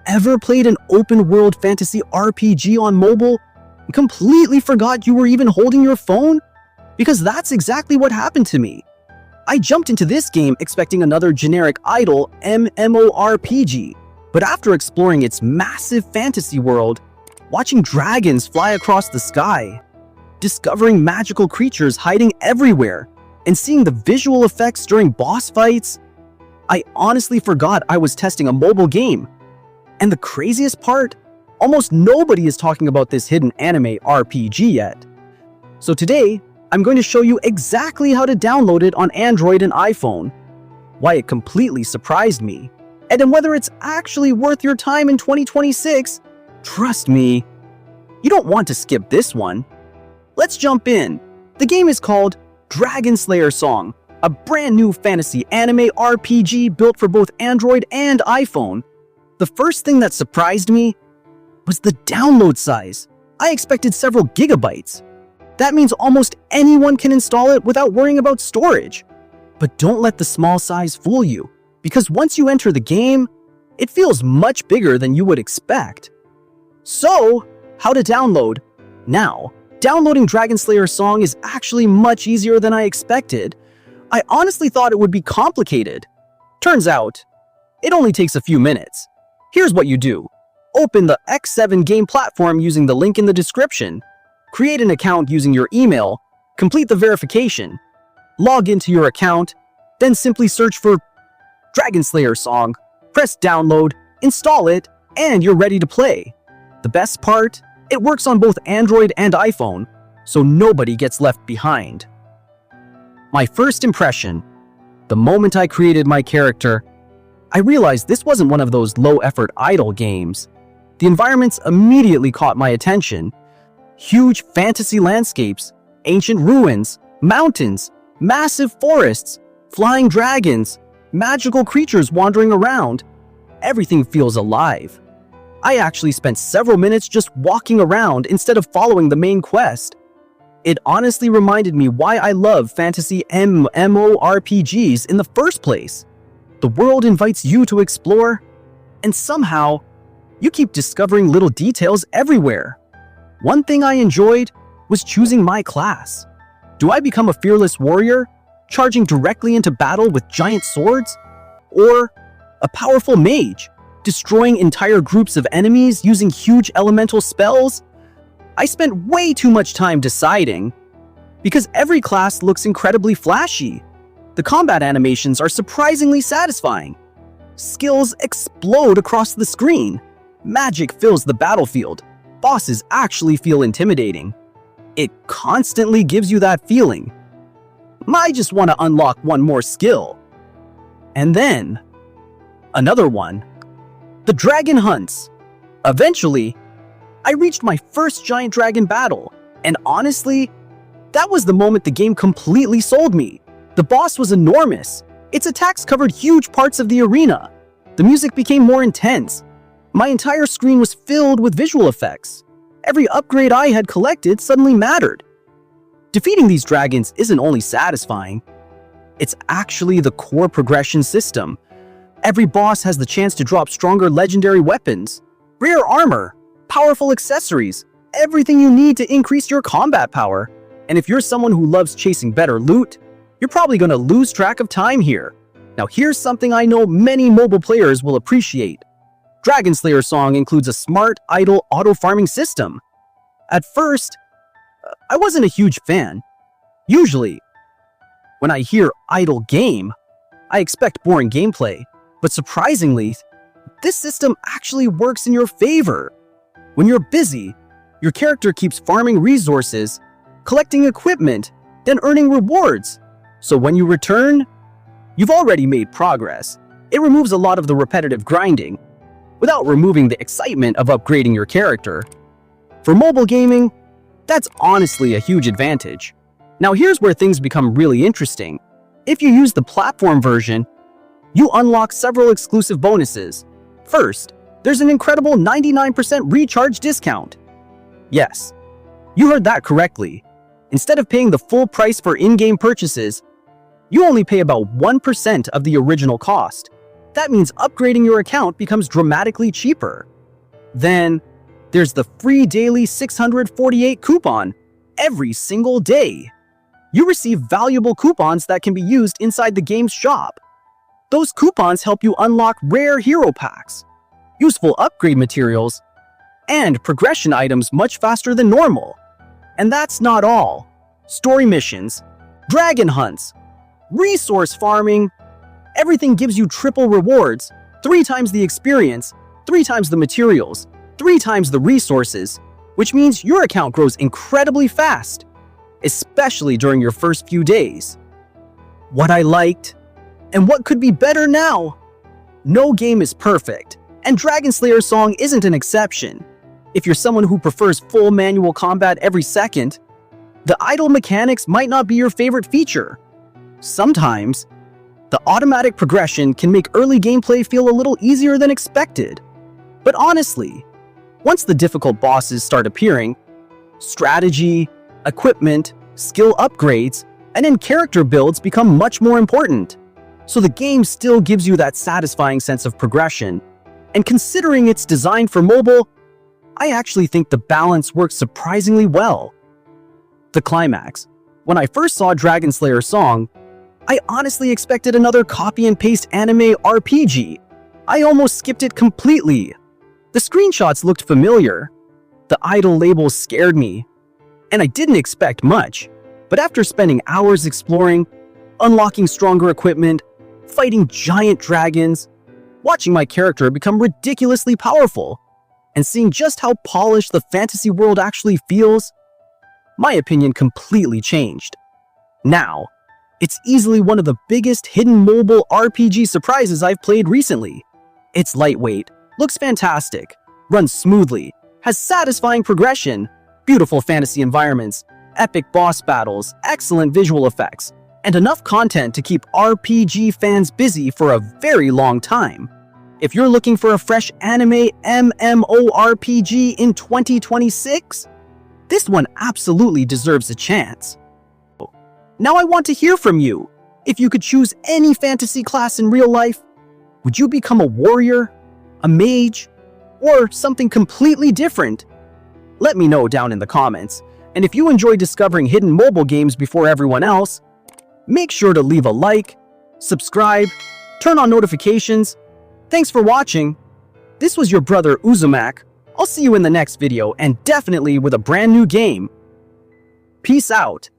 ever played an open-world fantasy RPG on mobile and completely forgot you were even holding your phone? Because that's exactly what happened to me. I jumped into this game expecting another generic idle MMORPG, but after exploring its massive fantasy world, watching dragons fly across the sky, discovering magical creatures hiding everywhere, and seeing the visual effects during boss fights, I honestly forgot I was testing a mobile game. And the craziest part, almost nobody is talking about this hidden anime RPG yet. So today, I'm going to show you exactly how to download it on Android and iPhone, why it completely surprised me, and then whether it's actually worth your time in 2026. Trust me, you don't want to skip this one. Let's jump in. The game is called Dragon Slayer Song, a brand new fantasy anime RPG built for both Android and iPhone. The first thing that surprised me was the download size. I expected several gigabytes. That means almost anyone can install it without worrying about storage. But don't let the small size fool you, because once you enter the game, it feels much bigger than you would expect. So, how to download? Now, downloading Dragon Slayer Song is actually much easier than I expected. I honestly thought it would be complicated. Turns out, it only takes a few minutes. Here's what you do. Open the X7 game platform using the link in the description. Create an account using your email, complete the verification, log into your account, then simply search for Dragon Slayer Song, press download, install it, and you're ready to play. The best part? It works on both Android and iPhone, so nobody gets left behind. My first impression, the moment I created my character, I realized this wasn't one of those low-effort idle games. The environments immediately caught my attention. Huge fantasy landscapes, ancient ruins, mountains, massive forests, flying dragons, magical creatures wandering around. Everything feels alive. I actually spent several minutes just walking around instead of following the main quest. It honestly reminded me why I love fantasy MMORPGs in the first place. The world invites you to explore, and somehow, you keep discovering little details everywhere. One thing I enjoyed was choosing my class. Do I become a fearless warrior, charging directly into battle with giant swords? Or a powerful mage, destroying entire groups of enemies using huge elemental spells? I spent way too much time deciding, because every class looks incredibly flashy. The combat animations are surprisingly satisfying. Skills explode across the screen. Magic fills the battlefield. Bosses actually feel intimidating. It constantly gives you that feeling. I just want to unlock one more skill. And then, another one. The dragon hunts. Eventually, I reached my first giant dragon battle, and honestly, that was the moment the game completely sold me. The boss was enormous. Its attacks covered huge parts of the arena. The music became more intense. My entire screen was filled with visual effects. Every upgrade I had collected suddenly mattered. Defeating these dragons isn't only satisfying, it's actually the core progression system. Every boss has the chance to drop stronger legendary weapons, rare armor, powerful accessories, everything you need to increase your combat power. And if you're someone who loves chasing better loot, you're probably going to lose track of time here. Now here's something I know many mobile players will appreciate. Dragon Slayer Song includes a smart, idle auto-farming system. At first, I wasn't a huge fan. Usually, when I hear idle game, I expect boring gameplay. But surprisingly, this system actually works in your favor. When you're busy, your character keeps farming resources, collecting equipment, then earning rewards. So when you return, you've already made progress. It removes a lot of the repetitive grinding, without removing the excitement of upgrading your character. For mobile gaming, that's honestly a huge advantage. Now here's where things become really interesting. If you use the platform version, you unlock several exclusive bonuses. First, there's an incredible 99% recharge discount. Yes, you heard that correctly. Instead of paying the full price for in-game purchases, you only pay about 1% of the original cost. that means upgrading your account becomes dramatically cheaper. Then, there's the free daily 648 coupon every single day. You receive valuable coupons that can be used inside the game's shop. Those coupons help you unlock rare hero packs, useful upgrade materials, and progression items much faster than normal. And that's not all. Story missions, dragon hunts, resource farming, everything gives you triple rewards, 3 times the experience, 3 times the materials, 3 times the resources, which means your account grows incredibly fast, especially during your first few days. What I liked, and what could be better now? No game is perfect, and Dragon Slayer Song isn't an exception. If you're someone who prefers full manual combat every second, the idle mechanics might not be your favorite feature. Sometimes, the automatic progression can make early gameplay feel a little easier than expected. But honestly, once the difficult bosses start appearing, strategy, equipment, skill upgrades, and in-character builds become much more important. So the game still gives you that satisfying sense of progression. And considering it's designed for mobile, I actually think the balance works surprisingly well. The climax. When I first saw Dragon Slayer Song, I honestly expected another copy-and-paste anime RPG. I almost skipped it completely. The screenshots looked familiar. The idle labels scared me. And I didn't expect much. But after spending hours exploring, unlocking stronger equipment, fighting giant dragons, watching my character become ridiculously powerful, and seeing just how polished the fantasy world actually feels, my opinion completely changed. Now, it's easily one of the biggest hidden mobile RPG surprises I've played recently. It's lightweight, looks fantastic, runs smoothly, has satisfying progression, beautiful fantasy environments, epic boss battles, excellent visual effects, and enough content to keep RPG fans busy for a very long time. If you're looking for a fresh anime MMORPG in 2026, this one absolutely deserves a chance. Now I want to hear from you. If you could choose any fantasy class in real life, would you become a warrior, a mage, or something completely different? Let me know down in the comments. And if you enjoy discovering hidden mobile games before everyone else, make sure to leave a like, subscribe, turn on notifications. Thanks for watching. This was your brother Uzumak. I'll see you in the next video, and definitely with a brand new game. Peace out.